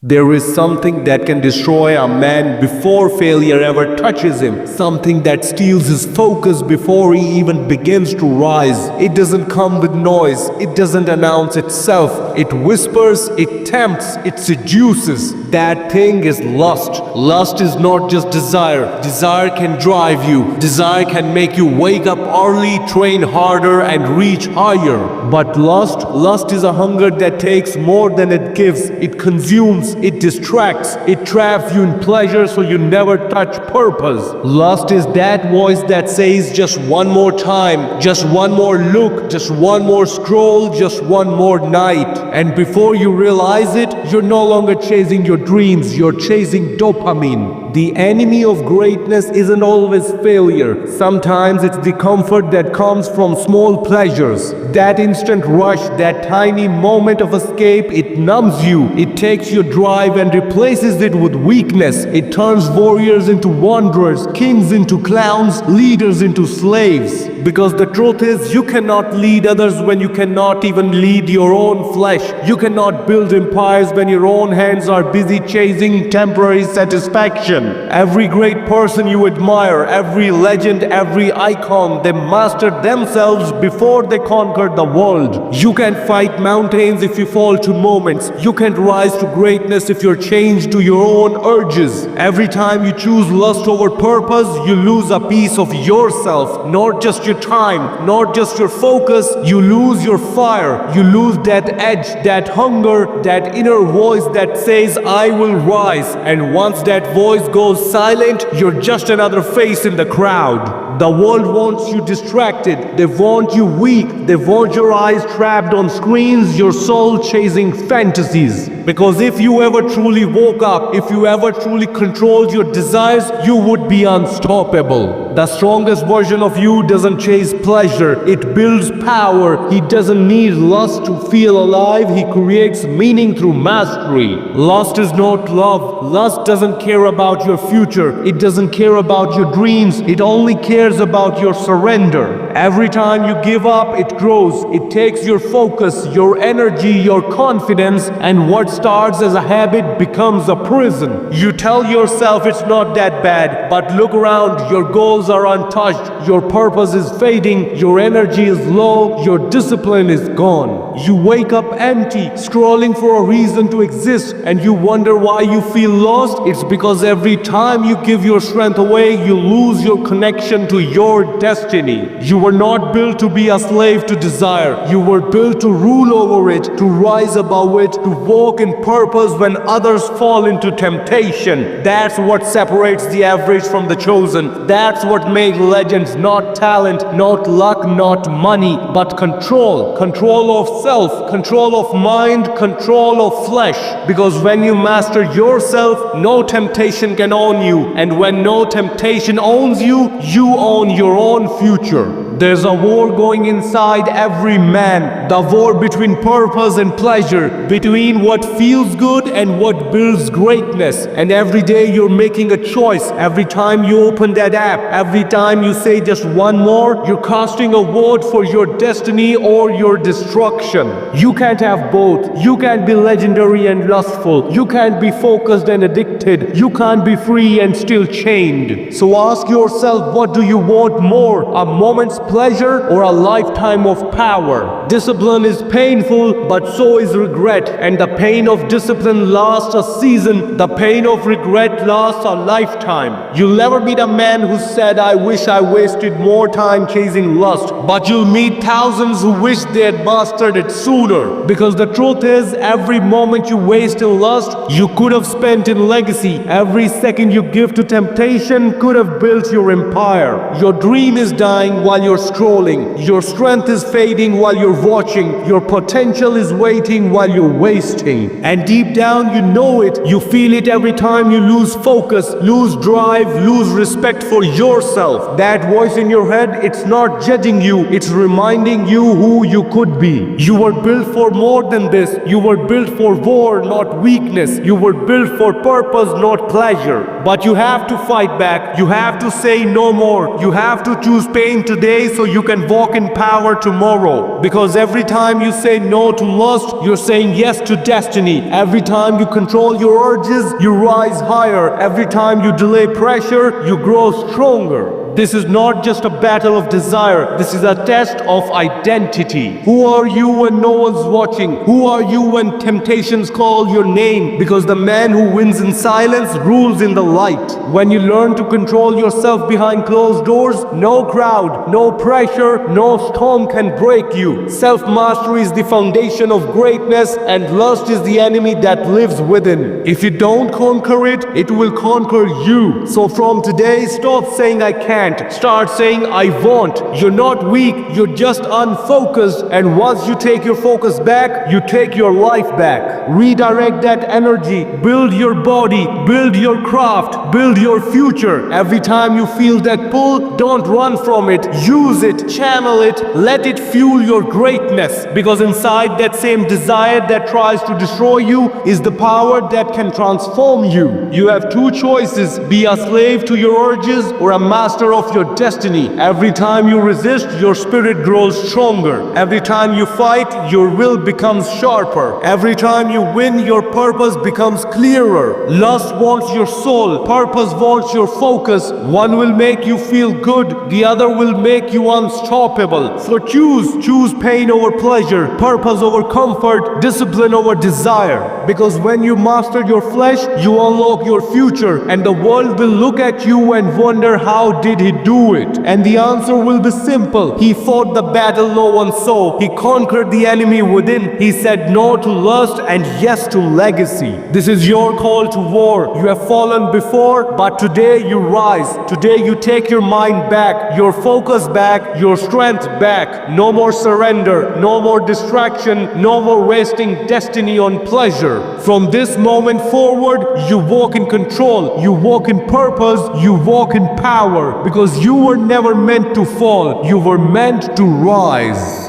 There is something that can destroy a man before failure ever touches him. Something that steals his focus before he even begins to rise. It doesn't come with noise. It doesn't announce itself. It whispers, it tempts, it seduces. That thing is lust. Lust is not just desire. Desire can drive you. Desire can make you wake up early, train harder, and reach higher. But lust is a hunger that takes more than it gives. It consumes. It distracts, it traps you in pleasure so you never touch purpose. Lust is that voice that says just one more time, just one more look, just one more scroll, just one more night. And before you realize it, you're no longer chasing your dreams, you're chasing dopamine. The enemy of greatness isn't always failure. Sometimes it's the comfort that comes from small pleasures. That instant rush, that tiny moment of escape, it numbs you. It takes your drive and replaces it with weakness. It turns warriors into wanderers, kings into clowns, leaders into slaves. Because the truth is, you cannot lead others when you cannot even lead your own flesh. You cannot build empires when your own hands are busy chasing temporary satisfaction. Every great person you admire, every legend, every icon, they mastered themselves before they conquered the world. You can fight mountains if you fall to moments. You can rise to greatness if you're chained to your own urges. Every time you choose lust over purpose, you lose a piece of yourself, not just your time, not just your focus. You lose your fire. You lose that edge, that hunger, that inner voice that says, I will rise. And once that voice goes silent, you're just another face in the crowd. The world wants you distracted. They want you weak. They want your eyes trapped on screens, your soul chasing fantasies. Because if you ever truly woke up, if you ever truly controlled your desires, you would be unstoppable. The strongest version of you doesn't chase pleasure, it builds power. He doesn't need lust to feel alive, he creates meaning through mastery. Lust is not love. Lust doesn't care about your future, it doesn't care about your dreams, it only cares about your surrender. Every time you give up, it grows. It takes your focus, your energy, your confidence, and what starts as a habit becomes a prison. You tell yourself it's not that bad, but look around, your goals are untouched, your purpose is fading, your energy is low, your discipline is gone. You wake up empty, scrolling for a reason to exist, and you wonder why you feel lost. It's because every time you give your strength away, you lose your connection to your destiny. You were not built to be a slave to desire. You were built to rule over it, to rise above it, to walk in purpose when others fall into temptation. That's what separates the average from the chosen. That's what makes legends. Not talent, not luck, not money, but control. Control of self, control of mind, control of flesh. Because when you master yourself, no temptation can own you. And when no temptation owns you, you own your own future. There's a war going inside every man. The war between purpose and pleasure, between what feels good and what builds greatness. And every day you're making a choice. Every time you open that app, every time you say just one more, you're casting a vote for your destiny or your destruction. You can't have both. You can't be legendary and lustful. You can't be focused and addicted. You can't be free and still chained. So ask yourself, what do you want more? A moment's pleasure or a lifetime of power? Discipline is painful, but so is regret. And the pain of discipline lasts a season. The pain of regret lasts a lifetime. You'll never meet a man who said, I wish I wasted more time chasing lust. But you'll meet thousands who wish they had mastered it sooner. Because the truth is, every moment you waste in lust, you could have spent in legacy. Every second you give to temptation could have built your empire. Your dream is dying while you're scrolling. Your strength is fading while you're watching. Your potential is waiting while you're wasting. And deep down you know it. You feel it every time you lose focus, lose drive, lose respect for yourself. That voice in your head, it's not judging you, it's reminding you who you could be. You were built for more than this. You were built for war, not weakness. You were built for purpose, not pleasure. But you have to fight back. You have to say no more. You have to choose pain today so you can walk in power tomorrow. Because every every time you say no to lust, you're saying yes to destiny. Every time you control your urges, you rise higher. Every time you delay pressure, you grow stronger. This is not just a battle of desire. This is a test of identity. Who are you when no one's watching? Who are you when temptations call your name? Because the man who wins in silence rules in the light. When you learn to control yourself behind closed doors, no crowd, no pressure, no storm can break you. Self-mastery is the foundation of greatness, and lust is the enemy that lives within. If you don't conquer it, it will conquer you. So from today, stop saying I can't. Start saying I won't. You're not weak, you're just unfocused. And once you take your focus back, you take your life back. Redirect that energy. Build your body, build your craft, build your future. Every time you feel that pull, don't run from it. Use it, channel it, let it fuel your greatness. Because inside that same desire that tries to destroy you is the power that can transform you. You have two choices: be a slave to your urges or a master of your destiny. Every time you resist, your spirit grows stronger. Every time you fight, your will becomes sharper. Every time you win, your purpose becomes clearer. Lust wants your soul, purpose wants your focus. One will make you feel good, the other will make you unstoppable. So choose pain over pleasure, purpose over comfort, discipline over desire. Because when you master your flesh, you unlock your future, and the world will look at you and wonder, how did he do it? And the answer will be simple. He fought the battle no one saw. He conquered the enemy within. He said no to lust and yes to legacy. This is your call to war. You have fallen before, but today you rise. Today you take your mind back, your focus back, your strength back. No more surrender, no more distraction, no more wasting destiny on pleasure. From this moment forward, you walk in control, you walk in purpose, you walk in power. Because you were never meant to fall, you were meant to rise.